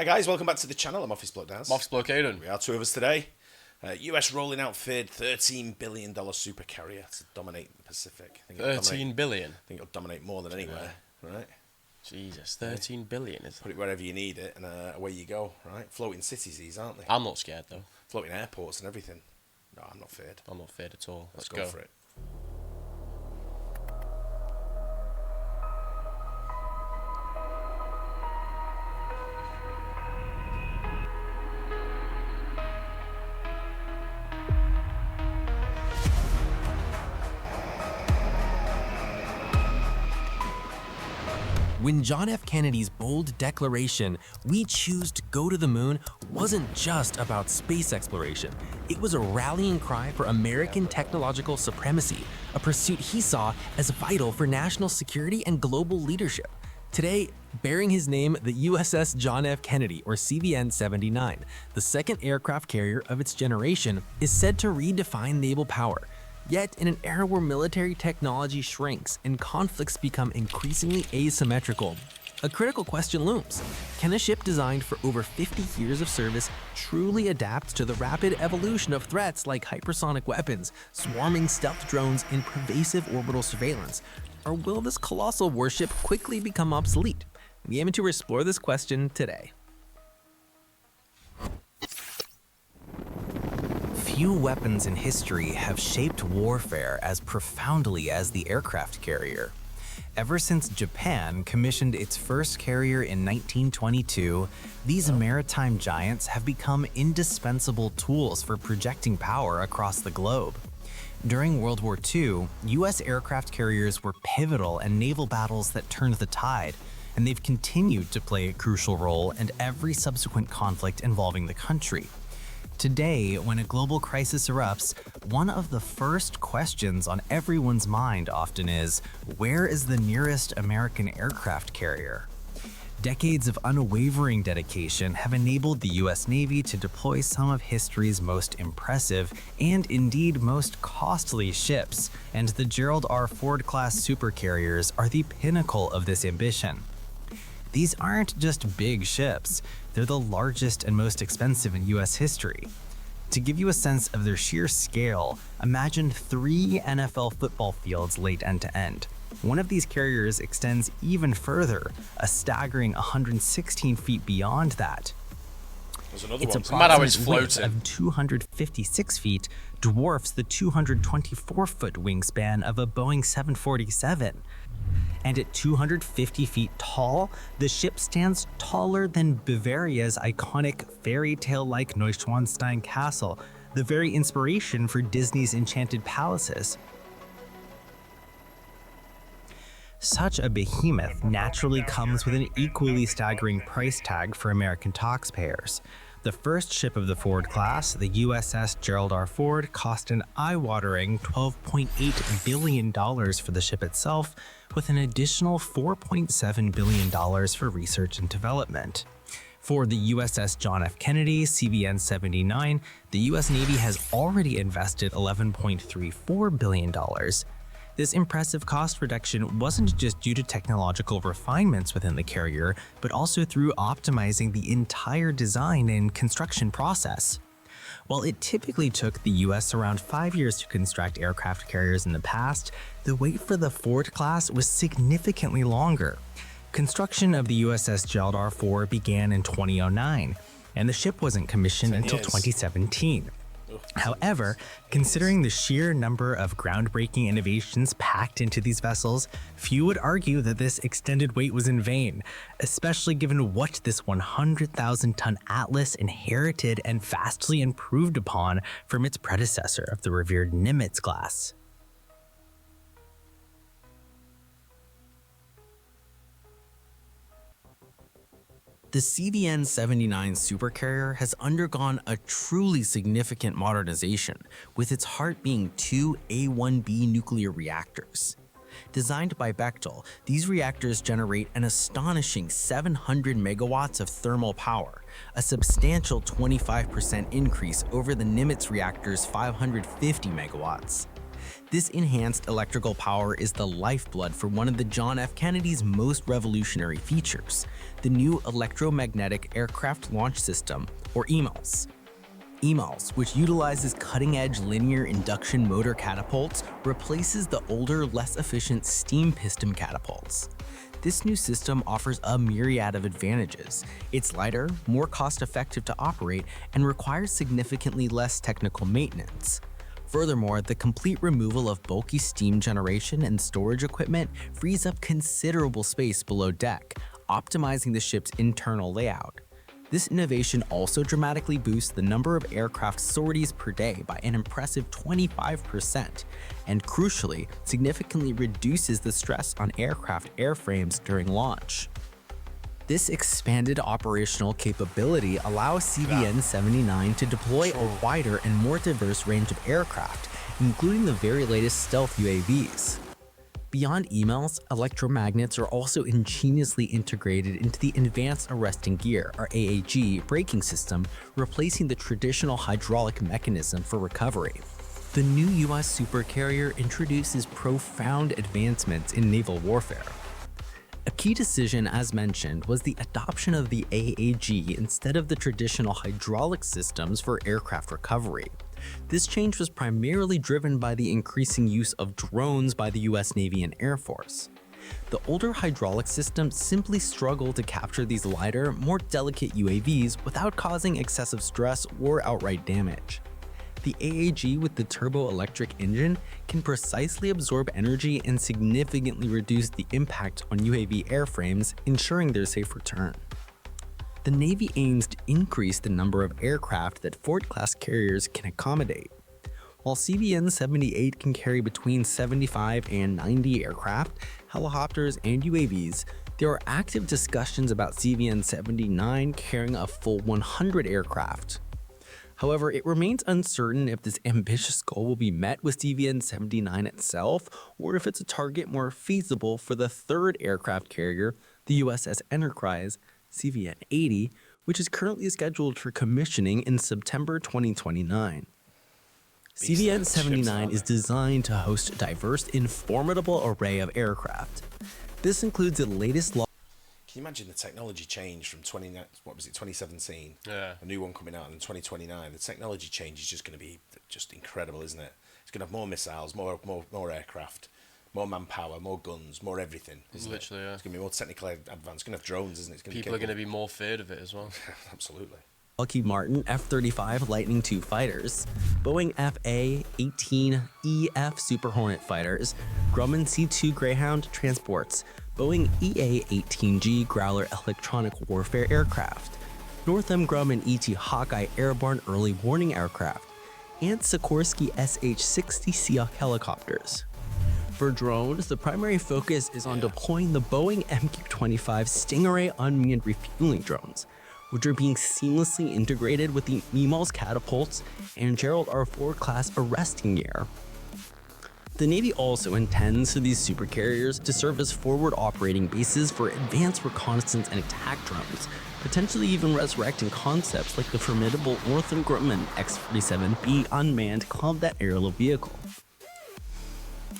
Hi guys, welcome back to the channel. I'm Office Bloke Daz. Office Bloke Aidan. We are two of us today. US rolling out third $13 billion supercarrier to dominate the Pacific. I think 13 billion? I think it'll dominate more than anywhere, right? Jesus, 13 billion is Put it wherever you need it and away you go, right? Floating cities these, aren't they? I'm not scared though. Floating airports and everything. No, I'm not feared. I'm not feared at all. Let's go for it. When John F. Kennedy's bold declaration, "We choose to go to the moon," wasn't just about space exploration. It was a rallying cry for American technological supremacy, a pursuit he saw as vital for national security and global leadership. Today, bearing his name, the USS John F. Kennedy, or CVN-79, the second aircraft carrier of its generation, is said to redefine naval power. Yet, in an era where military technology shrinks and conflicts become increasingly asymmetrical, a critical question looms. Can a ship designed for over 50 years of service truly adapt to the rapid evolution of threats like hypersonic weapons, swarming stealth drones, and pervasive orbital surveillance? Or will this colossal warship quickly become obsolete? We aim to explore this question today. Few weapons in history have shaped warfare as profoundly as the aircraft carrier. Ever since Japan commissioned its first carrier in 1922, these maritime giants have become indispensable tools for projecting power across the globe. During World War II, US aircraft carriers were pivotal in naval battles that turned the tide, and they've continued to play a crucial role in every subsequent conflict involving the country. Today, when a global crisis erupts, one of the first questions on everyone's mind often is, where is the nearest American aircraft carrier? Decades of unwavering dedication have enabled the US Navy to deploy some of history's most impressive and indeed most costly ships, and the Gerald R. Ford-class supercarriers are the pinnacle of this ambition. These aren't just big ships, they're the largest and most expensive in US history. To give you a sense of their sheer scale, imagine 3 NFL football fields laid end to end. One of these carriers extends even further, a staggering 116 feet beyond that. There's another Its one. approximate width of 256 feet dwarfs the 224-foot wingspan of a Boeing 747. And at 250 feet tall, the ship stands taller than Bavaria's iconic fairy tale-like Neuschwanstein Castle, the very inspiration for Disney's Enchanted Palaces. Such a behemoth naturally comes with an equally staggering price tag for American taxpayers. The first ship of the Ford class, the USS Gerald R. Ford, cost an eye-watering $12.8 billion for the ship itself, with an additional $4.7 billion for research and development. For the USS John F. Kennedy, CVN-79, the US Navy has already invested $11.34 billion. This impressive cost reduction wasn't just due to technological refinements within the carrier, but also through optimizing the entire design and construction process. While it typically took the US around 5 years to construct aircraft carriers in the past, the wait for the Ford class was significantly longer. Construction of the USS Gerald R. Ford began in 2009, and the ship wasn't commissioned until 2017. However, considering the sheer number of groundbreaking innovations packed into these vessels, few would argue that this extended wait was in vain, especially given what this 100,000-ton Atlas inherited and vastly improved upon from its predecessor of the revered Nimitz class. The CVN-79 supercarrier has undergone a truly significant modernization, with its heart being 2 A-1B nuclear reactors. Designed by Bechtel, these reactors generate an astonishing 700 megawatts of thermal power, a substantial 25% increase over the Nimitz reactor's 550 megawatts. This enhanced electrical power is the lifeblood for one of the John F. Kennedy's most revolutionary features, the new Electromagnetic Aircraft Launch System, or EMALS. EMALS, which utilizes cutting-edge linear induction motor catapults, replaces the older, less efficient steam piston catapults. This new system offers a myriad of advantages. It's lighter, more cost-effective to operate, and requires significantly less technical maintenance. Furthermore, the complete removal of bulky steam generation and storage equipment frees up considerable space below deck, optimizing the ship's internal layout. This innovation also dramatically boosts the number of aircraft sorties per day by an impressive 25%, and crucially, significantly reduces the stress on aircraft airframes during launch. This expanded operational capability allows CVN-79 to deploy a wider and more diverse range of aircraft, including the very latest stealth UAVs. Beyond EMALS, electromagnets are also ingeniously integrated into the Advanced Arresting Gear, or AAG, braking system, replacing the traditional hydraulic mechanism for recovery. The new US Supercarrier introduces profound advancements in naval warfare. A key decision, as mentioned, was the adoption of the AAG instead of the traditional hydraulic systems for aircraft recovery. This change was primarily driven by the increasing use of drones by the US Navy and Air Force. The older hydraulic systems simply struggle to capture these lighter, more delicate UAVs without causing excessive stress or outright damage. The AAG with the turbo-electric engine can precisely absorb energy and significantly reduce the impact on UAV airframes, ensuring their safe return. The Navy aims to increase the number of aircraft that Ford-class carriers can accommodate. While CVN-78 can carry between 75 and 90 aircraft, helicopters, and UAVs, there are active discussions about CVN-79 carrying a full 100 aircraft. However, it remains uncertain if this ambitious goal will be met with CVN-79 itself, or if it's a target more feasible for the third aircraft carrier, the USS Enterprise, CVN-80, which is currently scheduled for commissioning in September 2029. CVN-79 is designed to host a diverse and formidable array of aircraft. This includes the latest Can you imagine the technology change from 2017? Yeah. A new one coming out in 2029. The technology change is just going to be just incredible, isn't it? It's going to have more missiles, more aircraft, more manpower, more guns, more everything. Literally, yeah. It's going to be more technically advanced. It's going to have drones, isn't it? People are going to be more feared of it as well. Absolutely. Lockheed Martin F-35 Lightning II fighters, Boeing FA-18EF Super Hornet fighters, Grumman C-2 Greyhound transports, Boeing EA-18G Growler electronic warfare aircraft, Northrop Grumman ET Hawkeye airborne early warning aircraft, and Sikorsky SH-60 Seahawk helicopters. For drones, the primary focus is on deploying the Boeing MQ-25 Stingray unmanned refueling drones, which are being seamlessly integrated with the EMALS catapults and Gerald R. Ford class arresting gear. The Navy also intends for these supercarriers to serve as forward operating bases for advanced reconnaissance and attack drones, potentially even resurrecting concepts like the formidable Northrop Grumman X-47B unmanned combat aerial vehicle.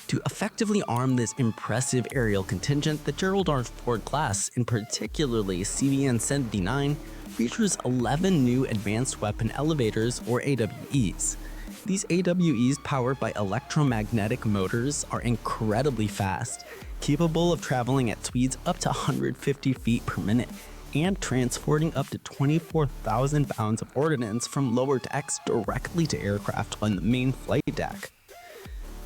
To effectively arm this impressive aerial contingent, the Gerald R. Ford class, and particularly CVN-79, features 11 new Advanced Weapon Elevators, or AWEs. These AWEs, powered by electromagnetic motors, are incredibly fast, capable of traveling at speeds up to 150 feet per minute, and transporting up to 24,000 pounds of ordnance from lower decks directly to aircraft on the main flight deck.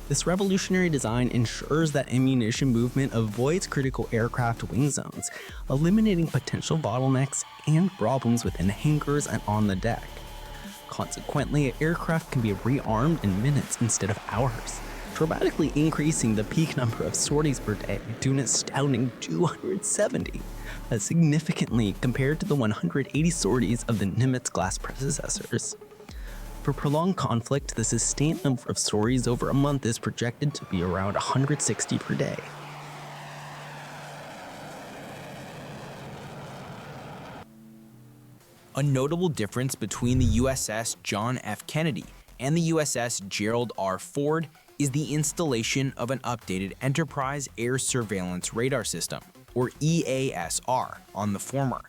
This revolutionary design ensures that ammunition movement avoids critical aircraft wing zones, eliminating potential bottlenecks and problems within hangars and on the deck. Consequently, aircraft can be rearmed in minutes instead of hours, dramatically increasing the peak number of sorties per day to an astounding 270, significantly compared to the 180 sorties of the Nimitz-class predecessors. For prolonged conflict, the sustained number of sorties over a month is projected to be around 160 per day. A notable difference between the USS John F. Kennedy and the USS Gerald R. Ford is the installation of an updated Enterprise Air Surveillance Radar System, or EASR, on the former.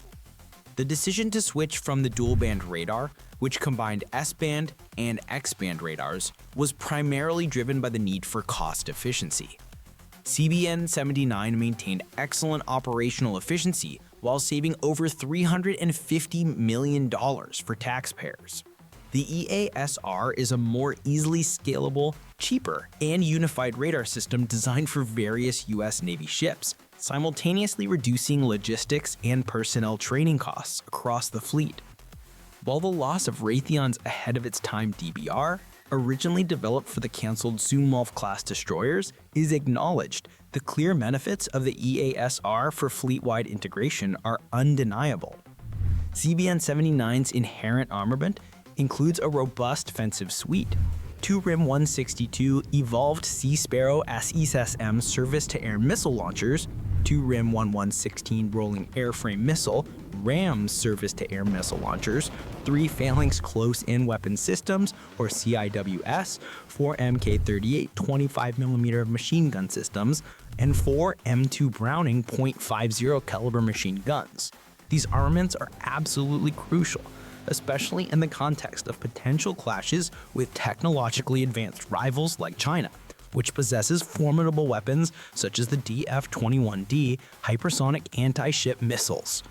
The decision to switch from the dual-band radar, which combined S-band and X-band radars, was primarily driven by the need for cost efficiency. CBN-79 maintained excellent operational efficiency while saving over $350 million for taxpayers. The EASR is a more easily scalable, cheaper, and unified radar system designed for various US Navy ships, simultaneously reducing logistics and personnel training costs across the fleet. While the loss of Raytheon's ahead-of-its-time DBR, originally developed for the cancelled Zumwalt-class destroyers, is acknowledged, the clear benefits of the EASR for fleet-wide integration are undeniable. CBN-79's inherent armament includes a robust defensive suite, 2 RIM 162 evolved Sea Sparrow SESM surface-to-air missile launchers, 2 RIM 1116 rolling airframe missile, RAM surface-to-air missile launchers, 3 Phalanx close-in weapon systems, or CIWS, 4 Mk38 25mm machine gun systems, and 4 M2 Browning .50 caliber machine guns. These armaments are absolutely crucial, especially in the context of potential clashes with technologically advanced rivals like China, which possesses formidable weapons such as the DF-21D hypersonic anti-ship missiles.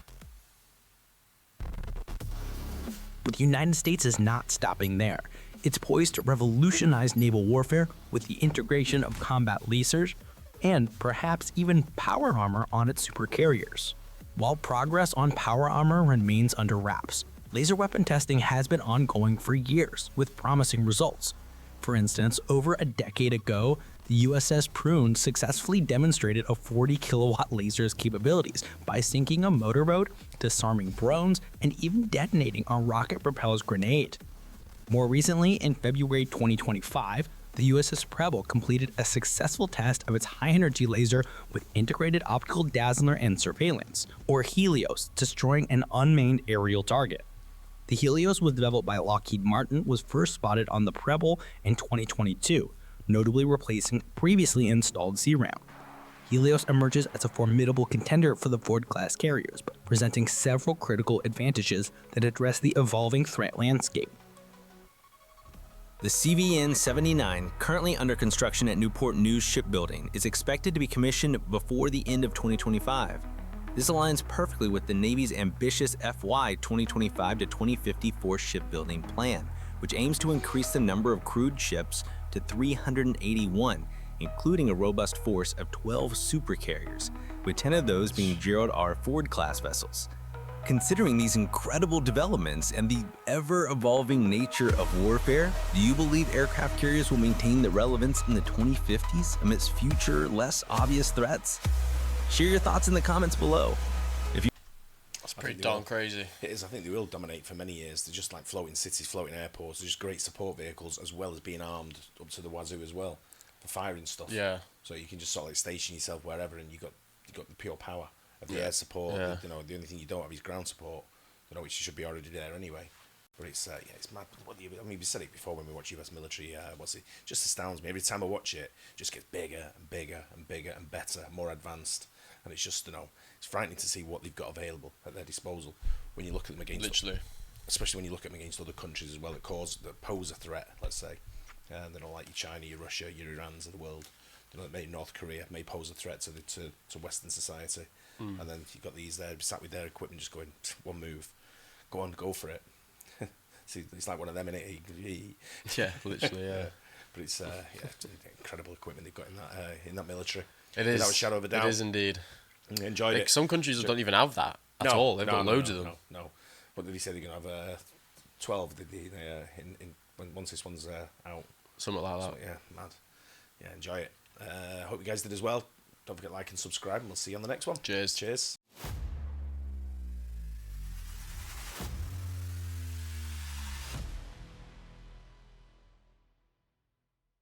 But the United States is not stopping there. It's poised to revolutionize naval warfare with the integration of combat lasers and perhaps even power armor on its supercarriers. While progress on power armor remains under wraps, laser weapon testing has been ongoing for years with promising results. For instance, over a decade ago, the USS Prune successfully demonstrated a 40 kilowatt laser's capabilities by sinking a motorboat, disarming drones, and even detonating a rocket-propelled grenade. More recently, in February 2025, the USS Preble completed a successful test of its high-energy laser with integrated optical dazzler and surveillance, or Helios, destroying an unmanned aerial target. The Helios was developed by Lockheed Martin, was first spotted on the Preble in 2022, notably replacing previously installed CRAM. Helios emerges as a formidable contender for the Ford-class carriers, presenting several critical advantages that address the evolving threat landscape. The CVN-79, currently under construction at Newport News Shipbuilding, is expected to be commissioned before the end of 2025. This aligns perfectly with the Navy's ambitious FY 2025 to 2050 force shipbuilding plan, which aims to increase the number of crewed ships to 381, including a robust force of 12 supercarriers, with 10 of those being Gerald R. Ford-class vessels. Considering these incredible developments and the ever-evolving nature of warfare, do you believe aircraft carriers will maintain their relevance in the 2050s amidst future, less obvious threats? Share your thoughts in the comments below. That's pretty darn crazy. It is. I think they will dominate for many years. They're just like floating cities, floating airports. They're just great support vehicles, as well as being armed up to the wazoo as well for firing stuff. Yeah. So you can just sort of like station yourself wherever, and you got the pure power of the Yeah. air support. Yeah. You know, the only thing you don't have is ground support. You know, which should be already there anyway. But it's yeah, it's mad. I mean, we said it before when we watch US military. Just astounds me every time I watch it. It just gets bigger and bigger and bigger and better, more advanced. And it's just, it's frightening to see what they've got available at their disposal when you look at them against, Literally. especially when you look at them against other countries as well that pose a threat. Let's say, they're not like your China, your Russia, your Irans of the world. Maybe North Korea may pose a threat to Western society, and then you've got these there sat with their equipment, just going one move, go on, go for it. See, it's like one of them in it. Yeah, literally, yeah. But it's incredible equipment they've got in that military. It is. Without a shadow of a doubt. It is indeed. Enjoyed it. Some countries don't even have that at all. They've got loads of them. No. What did he say? They're going to have 12 once this one's out. Something like that. So, yeah, mad. Yeah, enjoy it. Hope you guys did as well. Don't forget to like and subscribe, and we'll see you on the next one. Cheers. Cheers.